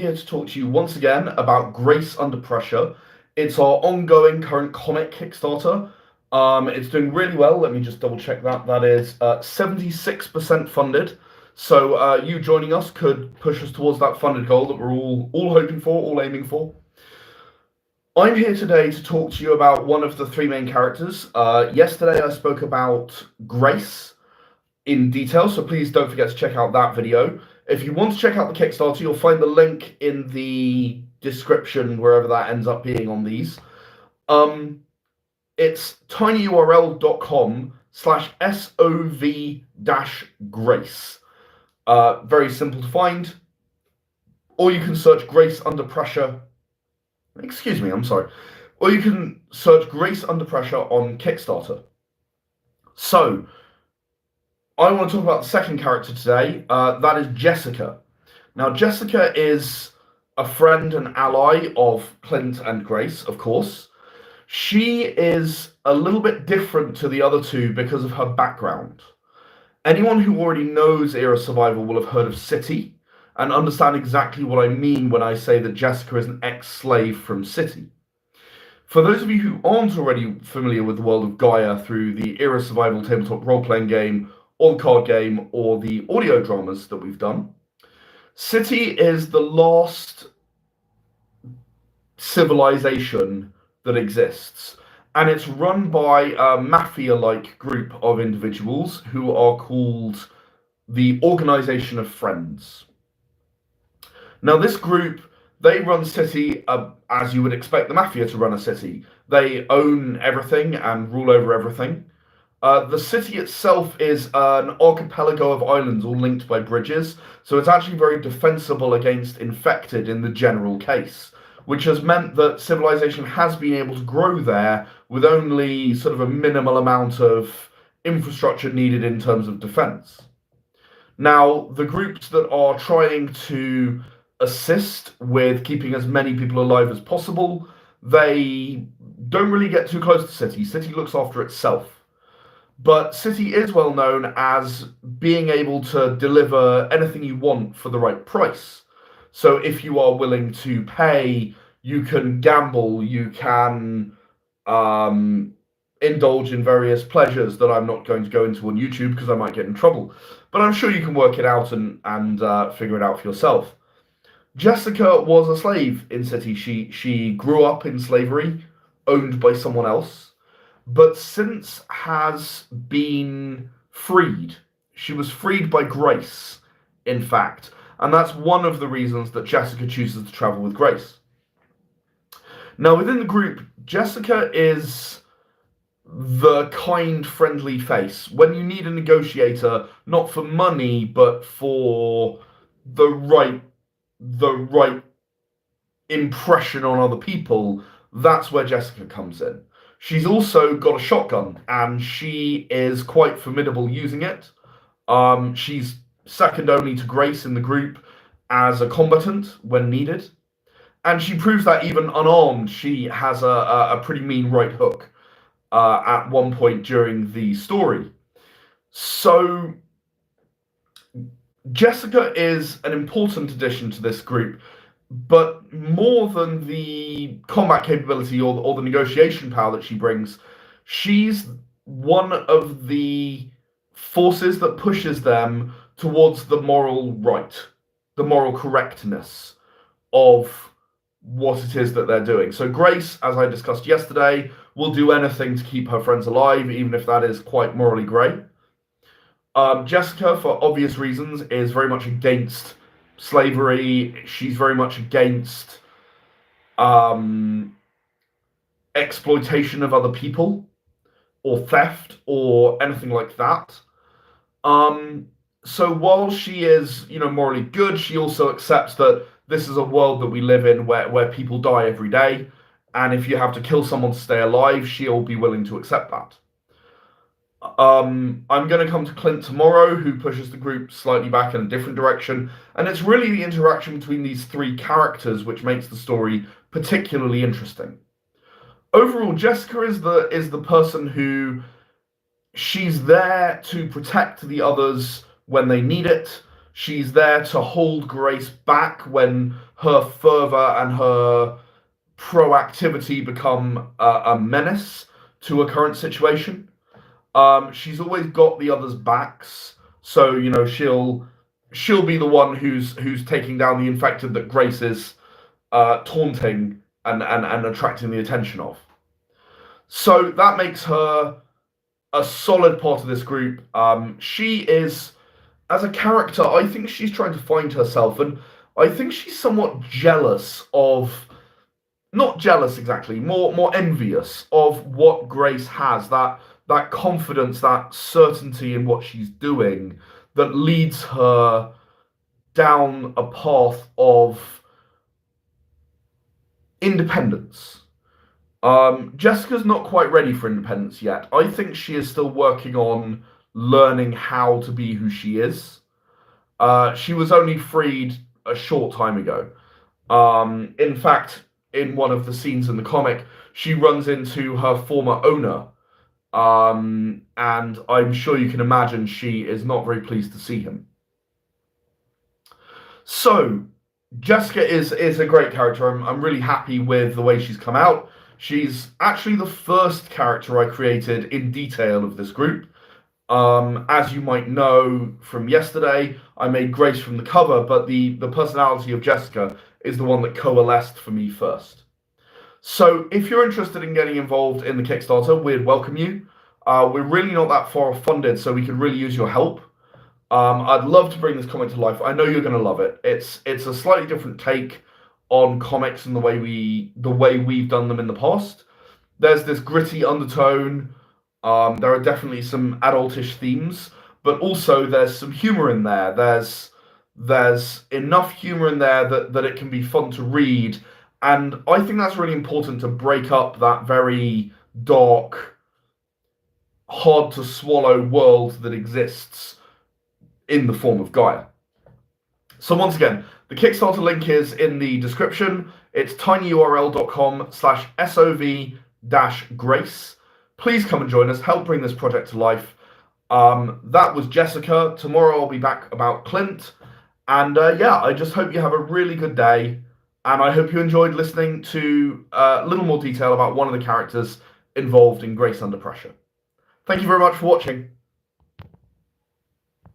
here to talk to you once again about Grace Under Pressure. It's our ongoing current comic Kickstarter. It's doing really well. Let me just double check that. That is 76% funded. So you joining us could push us towards that funded goal that we're all hoping for, all aiming for. I'm here today to talk to you about one of the three main characters. Yesterday I spoke about Grace in detail, so please don't forget to check out that video. If you want to check out the Kickstarter, you'll find the link in the description, wherever that ends up being on these. It's tinyurl.com/SOV-Grace. Very simple to find. Or you can search Grace Under Pressure. Excuse me, I'm sorry. Or you can search Grace Under Pressure on Kickstarter. So, I want to talk about the second character today. That is Jessica. Now, Jessica is a friend and ally of Clint and Grace, of course. She is a little bit different to the other two because of her background. Anyone who already knows Era Survival will have heard of City and understand exactly what I mean when I say that Jessica is an ex-slave from City. For those of you who aren't already familiar with the world of Gaia through the Era Survival tabletop role-playing game, or the card game, or the audio dramas that we've done, City is the last civilization that exists, and it's run by a mafia-like group of individuals who are called the Organization of Friends. Now, this group, they run City as you would expect the mafia to run a city. They own everything and rule over everything. The city itself is an archipelago of islands all linked by bridges, so it's actually very defensible against infected in the general case, which has meant that civilization has been able to grow there with only sort of a minimal amount of infrastructure needed in terms of defense. Now, the groups that are trying to assist with keeping as many people alive as possible, they don't really get too close to City. City looks after itself. But City is well known as being able to deliver anything you want for the right price. So if you are willing to pay, you can gamble, you can indulge in various pleasures that I'm not going to go into on YouTube because I might get in trouble. But I'm sure you can work it out and figure it out for yourself. Jessica was a slave in City. She grew up in slavery, owned by someone else, but since has been freed. She was freed by Grace, in fact, and that's one of the reasons that Jessica chooses to travel with Grace. Now, within the group, Jessica is the kind, friendly face. When you need a negotiator, not for money, but for the right impression on other people, that's where Jessica comes in. She's also got a shotgun, and she is quite formidable using it. She's second only to Grace in the group as a combatant when needed. And she proves that even unarmed, she has a pretty mean right hook at one point during the story. So Jessica is an important addition to this group, but more than the combat capability or the negotiation power that she brings, she's one of the forces that pushes them towards the moral right, the moral correctness of what it is that they're doing. So Grace, as I discussed yesterday, will do anything to keep her friends alive, even if that is quite morally grey. Jessica, for obvious reasons, is very much against slavery. She's very much against exploitation of other people or theft or anything like that. So while she is, morally good, she also accepts that this is a world that we live in where people die every day, and if you have to kill someone to stay alive, she'll be willing to accept that. I'm going to come to Clint tomorrow, who pushes the group slightly back in a different direction, and it's really the interaction between these three characters which makes the story particularly interesting. Overall, Jessica is the person who, she's there to protect the others when they need it. She's there to hold Grace back when her fervor and her proactivity become a menace to a current situation. She's always got the others' backs, so she'll be the one who's taking down the infected that Grace is taunting and attracting the attention of. So that makes her a solid part of this group. She is, as a character, I think she's trying to find herself, and I think she's somewhat jealous of, not jealous exactly, more envious of what Grace has, that confidence, that certainty in what she's doing that leads her down a path of independence. Jessica's not quite ready for independence yet. I think she is still working on learning how to be who she is. She was only freed a short time ago. In fact, in one of the scenes in the comic, she runs into her former owner, and I'm sure you can imagine she is not very pleased to see him. So, Jessica is a great character. I'm really happy with the way she's come out. She's actually the first character I created in detail of this group. As you might know from yesterday, I made Grace from the cover, but the personality of Jessica is the one that coalesced for me first. So if you're interested in getting involved in the Kickstarter, we'd welcome you. We're really not that far funded, so we could really use your help. I'd love to bring this comic to life. I know you're going to love it. It's a slightly different take on comics and the way we've done them in the past. There's this gritty undertone. There are definitely some adultish themes, but also there's some humor in there. There's enough humor in there that it can be fun to read, and I think that's really important to break up that very dark, hard to swallow world that exists in the form of Gaia. So once again, the Kickstarter link is in the description. It's tinyurl.com/sov-grace. Please come and join us, help bring this project to life. That was Jessica. Tomorrow I'll be back about Clint. And I just hope you have a really good day. And I hope you enjoyed listening to a little more detail about one of the characters involved in Grace Under Pressure. Thank you very much for watching.